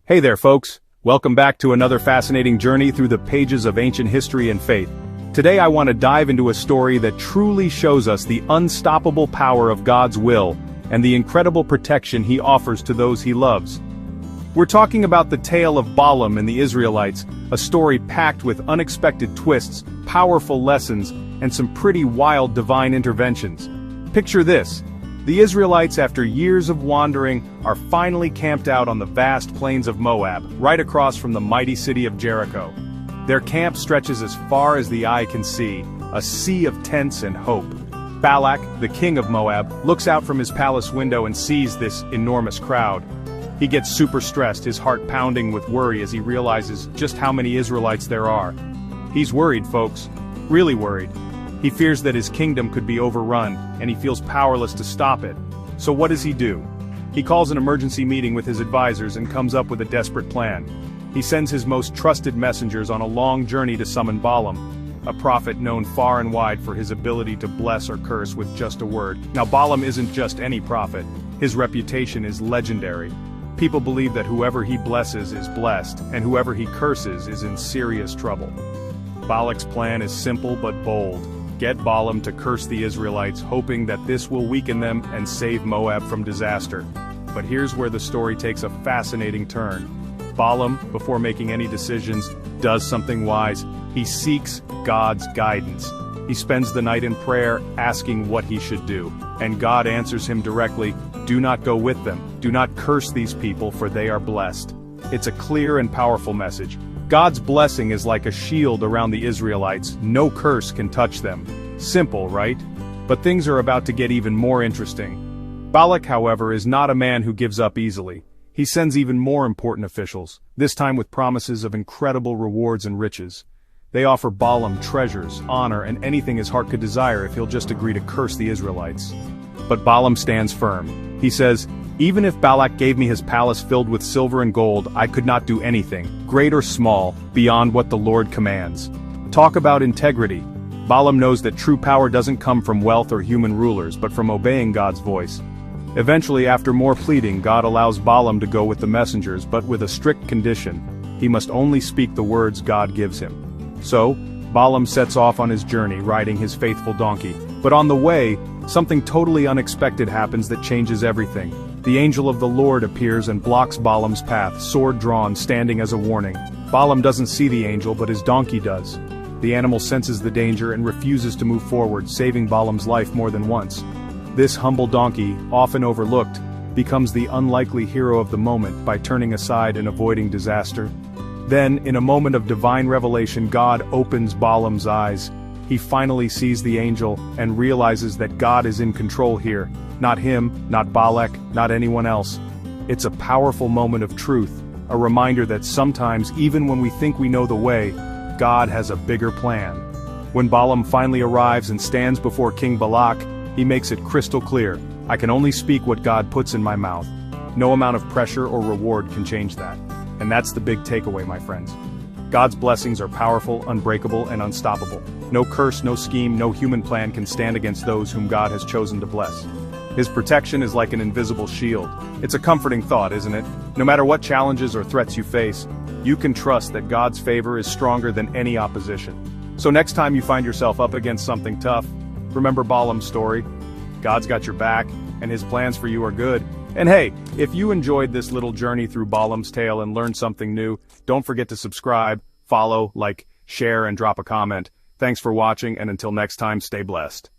Hey there, folks. Welcome back to another fascinating journey through the pages of ancient history and faith. Today I want to dive into a story that truly shows us the unstoppable power of God's will and the incredible protection He offers to those He loves. We're talking about the tale of Balaam and the Israelites, a story packed with unexpected twists, powerful lessons, and some pretty wild divine interventions. Picture this. The Israelites, after years of wandering, are finally camped out on the vast plains of Moab, right across from the mighty city of Jericho. Their camp stretches as far as the eye can see, a sea of tents and hope. Balak, the king of Moab, looks out from his palace window and sees this enormous crowd. He gets super stressed, his heart pounding with worry as he realizes just how many Israelites there are. He's worried, folks, really worried. He fears that his kingdom could be overrun, and he feels powerless to stop it. So what does he do? He calls an emergency meeting with his advisors and comes up with a desperate plan. He sends his most trusted messengers on a long journey to summon Balaam, a prophet known far and wide for his ability to bless or curse with just a word. Now, Balaam isn't just any prophet. His reputation is legendary. People believe that whoever he blesses is blessed, and whoever he curses is in serious trouble. Balak's plan is simple but bold. Get Balaam to curse the Israelites, hoping that this will weaken them and save Moab from disaster. But here's where the story takes a fascinating turn. Balaam, before making any decisions, does something wise. He seeks God's guidance. He spends the night in prayer, asking what he should do. And God answers him directly, "Do not go with them. Do not curse these people, for they are blessed." It's a clear and powerful message. God's blessing is like a shield around the Israelites. No curse can touch them. Simple, right? But things are about to get even more interesting. Balak, however, is not a man who gives up easily. He sends even more important officials, this time with promises of incredible rewards and riches. They offer Balaam treasures, honor, and anything his heart could desire if he'll just agree to curse the Israelites. But Balaam stands firm. He says, "Even if Balak gave me his palace filled with silver and gold, I could not do anything, great or small, beyond what the Lord commands." Talk about integrity. Balaam knows that true power doesn't come from wealth or human rulers, but from obeying God's voice. Eventually, after more pleading, God allows Balaam to go with the messengers, but with a strict condition. He must only speak the words God gives him. So, Balaam sets off on his journey, riding his faithful donkey. But on the way, something totally unexpected happens that changes everything. The angel of the Lord appears and blocks Balaam's path, sword drawn, standing as a warning. Balaam doesn't see the angel, but his donkey does. The animal senses the danger and refuses to move forward, saving Balaam's life more than once. This humble donkey, often overlooked, becomes the unlikely hero of the moment by turning aside and avoiding disaster. Then, in a moment of divine revelation, God opens Balaam's eyes. He finally sees the angel and realizes that God is in control here. Not him, not Balak, not anyone else. It's a powerful moment of truth, a reminder that sometimes, even when we think we know the way, God has a bigger plan. When Balaam finally arrives and stands before King Balak, he makes it crystal clear, "I can only speak what God puts in my mouth." No amount of pressure or reward can change that. And that's the big takeaway, my friends. God's blessings are powerful, unbreakable, and unstoppable. No curse, no scheme, no human plan can stand against those whom God has chosen to bless. His protection is like an invisible shield. It's a comforting thought, isn't it? No matter what challenges or threats you face, you can trust that God's favor is stronger than any opposition. So next time you find yourself up against something tough, remember Balaam's story. God's got your back, and his plans for you are good. And hey, if you enjoyed this little journey through Balaam's tale and learned something new, don't forget to subscribe, follow, like, share, and drop a comment. Thanks for watching, and until next time, stay blessed.